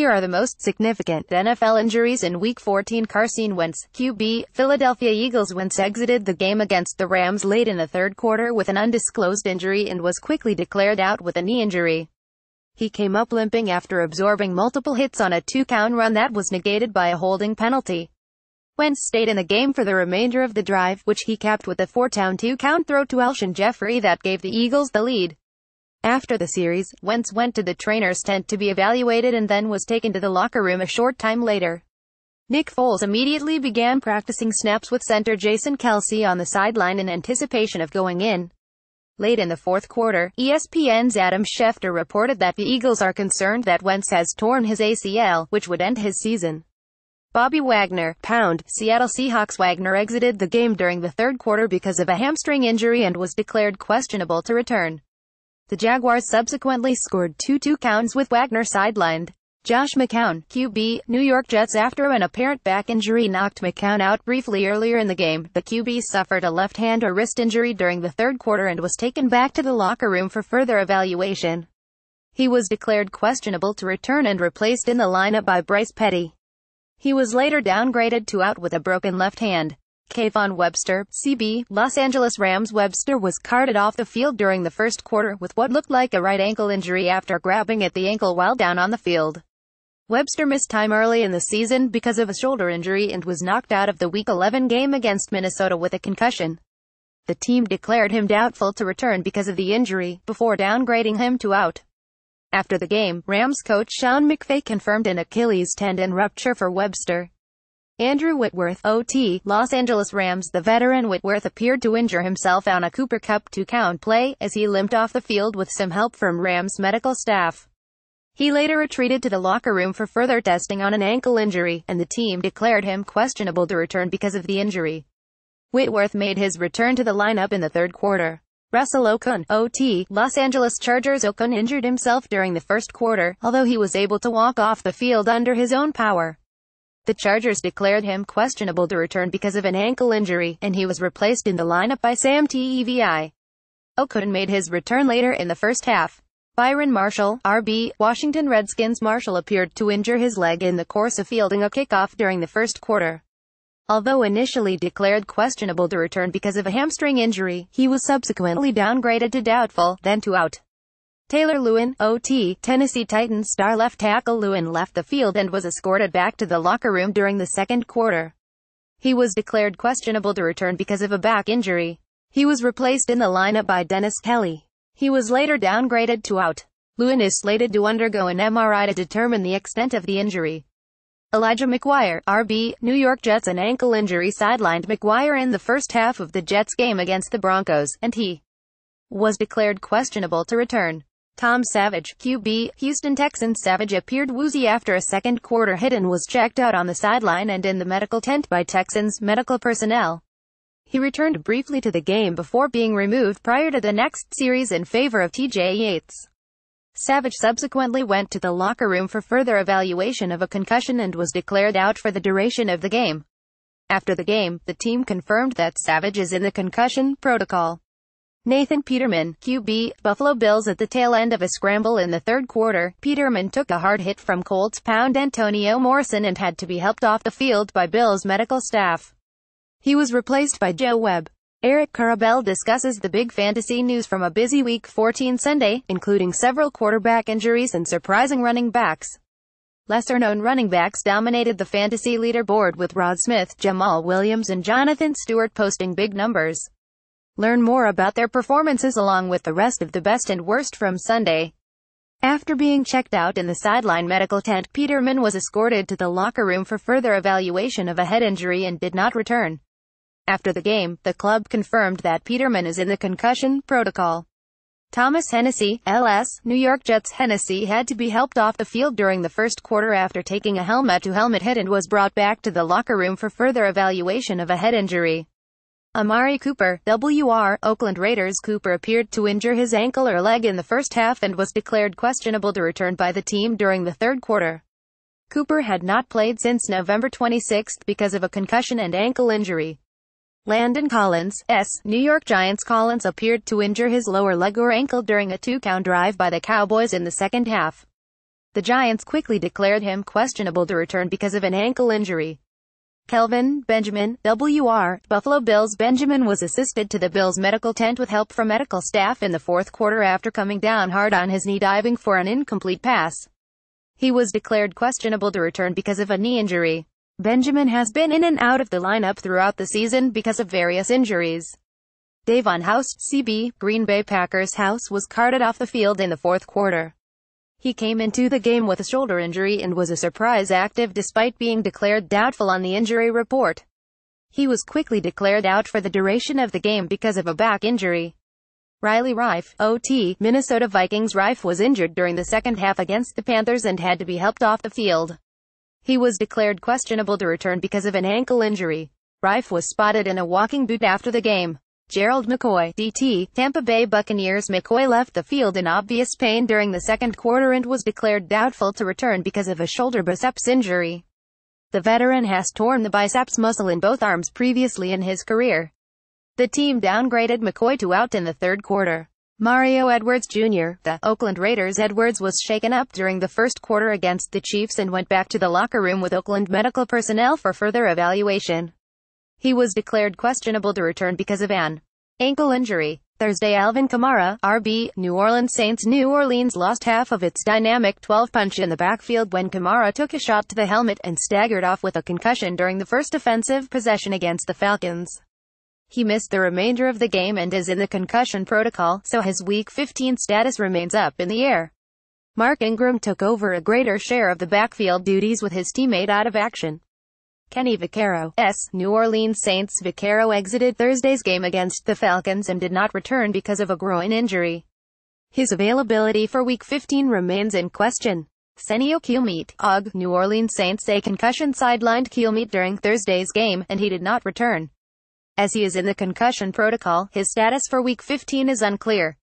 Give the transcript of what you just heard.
Here are the most significant NFL injuries in Week 14. Carson Wentz, QB, Philadelphia Eagles. Wentz exited the game against the Rams late in the third quarter with an undisclosed injury and was quickly declared out with a knee injury. He came up limping after absorbing multiple hits on a two-count run that was negated by a holding penalty. Wentz stayed in the game for the remainder of the drive, which he capped with a four-down two-count throw to Alshon Jeffrey that gave the Eagles the lead. After the series, Wentz went to the trainer's tent to be evaluated and then was taken to the locker room a short time later. Nick Foles immediately began practicing snaps with center Jason Kelce on the sideline in anticipation of going in. Late in the fourth quarter, ESPN's Adam Schefter reported that the Eagles are concerned that Wentz has torn his ACL, which would end his season. Bobby Wagner, Seattle Seahawks. Wagner exited the game during the third quarter because of a hamstring injury and was declared questionable to return. The Jaguars subsequently scored two counts with Wagner sidelined. Josh McCown, QB, New York Jets. After an apparent back injury knocked McCown out briefly earlier in the game, the QB suffered a left hand or wrist injury during the third quarter and was taken back to the locker room for further evaluation. He was declared questionable to return and replaced in the lineup by Bryce Petty. He was later downgraded to out with a broken left hand. Kayvon Webster, CB, Los Angeles Rams. Webster was carted off the field during the first quarter with what looked like a right ankle injury after grabbing at the ankle while down on the field. Webster missed time early in the season because of a shoulder injury and was knocked out of the Week 11 game against Minnesota with a concussion. The team declared him doubtful to return because of the injury, before downgrading him to out. After the game, Rams coach Sean McVay confirmed an Achilles tendon rupture for Webster. Andrew Whitworth, OT, Los Angeles Rams. The veteran Whitworth appeared to injure himself on a Cooper Kupp two-count play, as he limped off the field with some help from Rams medical staff. He later retreated to the locker room for further testing on an ankle injury, and the team declared him questionable to return because of the injury. Whitworth made his return to the lineup in the third quarter. Russell Okung, OT, Los Angeles Chargers. Okung injured himself during the first quarter, although he was able to walk off the field under his own power. The Chargers declared him questionable to return because of an ankle injury, and he was replaced in the lineup by Sam Tevi. Okung made his return later in the first half. Byron Marshall, RB, Washington Redskins. Marshall appeared to injure his leg in the course of fielding a kickoff during the first quarter. Although initially declared questionable to return because of a hamstring injury, he was subsequently downgraded to doubtful, then to out. Taylor Lewan, OT, Tennessee Titans star left tackle. Lewan left the field and was escorted back to the locker room during the second quarter. He was declared questionable to return because of a back injury. He was replaced in the lineup by Dennis Kelly. He was later downgraded to out. Lewan is slated to undergo an MRI to determine the extent of the injury. Elijah McGuire, RB, New York Jets. An ankle injury sidelined McGuire in the first half of the Jets game against the Broncos, and he was declared questionable to return. Tom Savage, QB, Houston Texans. Savage appeared woozy after a second quarter hit and was checked out on the sideline and in the medical tent by Texans medical personnel. He returned briefly to the game before being removed prior to the next series in favor of TJ Yates. Savage subsequently went to the locker room for further evaluation of a concussion and was declared out for the duration of the game. After the game, the team confirmed that Savage is in the concussion protocol. Nathan Peterman, QB, Buffalo Bills. At the tail end of a scramble in the third quarter, Peterman took a hard hit from Colts pound Antonio Morrison and had to be helped off the field by Bills medical staff. He was replaced by Joe Webb. Eric Karabell discusses the big fantasy news from a busy Week 14 Sunday, including several quarterback injuries and surprising running backs. Lesser-known running backs dominated the fantasy leaderboard, with Rod Smith, Jamal Williams and Jonathan Stewart posting big numbers. Learn more about their performances along with the rest of the best and worst from Sunday. After being checked out in the sideline medical tent, Peterman was escorted to the locker room for further evaluation of a head injury and did not return. After the game, the club confirmed that Peterman is in the concussion protocol. Thomas Hennessy, LS, New York Jets. Hennessy had to be helped off the field during the first quarter after taking a helmet-to-helmet hit and was brought back to the locker room for further evaluation of a head injury. Amari Cooper, WR, Oakland Raiders. Cooper appeared to injure his ankle or leg in the first half and was declared questionable to return by the team during the third quarter. Cooper had not played since November 26 because of a concussion and ankle injury. Landon Collins, New York Giants. Collins appeared to injure his lower leg or ankle during a two-count drive by the Cowboys in the second half. The Giants quickly declared him questionable to return because of an ankle injury. Kelvin Benjamin, Wr. Buffalo Bills. Benjamin was assisted to the Bills' medical tent with help from medical staff in the fourth quarter after coming down hard on his knee diving for an incomplete pass. He was declared questionable to return because of a knee injury. Benjamin has been in and out of the lineup throughout the season because of various injuries. Davon House, CB, Green Bay Packers. House was carted off the field in the fourth quarter. He came into the game with a shoulder injury and was a surprise active despite being declared doubtful on the injury report. He was quickly declared out for the duration of the game because of a back injury. Riley Reiff, OT, Minnesota Vikings. Reiff was injured during the second half against the Panthers and had to be helped off the field. He was declared questionable to return because of an ankle injury. Reiff was spotted in a walking boot after the game. Gerald McCoy, DT, Tampa Bay Buccaneers. McCoy left the field in obvious pain during the second quarter and was declared doubtful to return because of a shoulder biceps injury. The veteran has torn the biceps muscle in both arms previously in his career. The team downgraded McCoy to out in the third quarter. Mario Edwards Jr., the Oakland Raiders. Edwards was shaken up during the first quarter against the Chiefs and went back to the locker room with Oakland medical personnel for further evaluation. He was declared questionable to return because of an ankle injury. Thursday. Alvin Kamara, RB, New Orleans Saints. New Orleans lost half of its dynamic 12 punch in the backfield when Kamara took a shot to the helmet and staggered off with a concussion during the first offensive possession against the Falcons. He missed the remainder of the game and is in the concussion protocol, so his Week 15 status remains up in the air. Mark Ingram took over a greater share of the backfield duties with his teammate out of action. Kenny Vaccaro, New Orleans Saints. Vaccaro exited Thursday's game against the Falcons and did not return because of a groin injury. His availability for Week 15 remains in question. Senio Keelmeat, OG, New Orleans Saints. A concussion sidelined Keelmeat during Thursday's game, and he did not return. As he is in the concussion protocol, his status for Week 15 is unclear.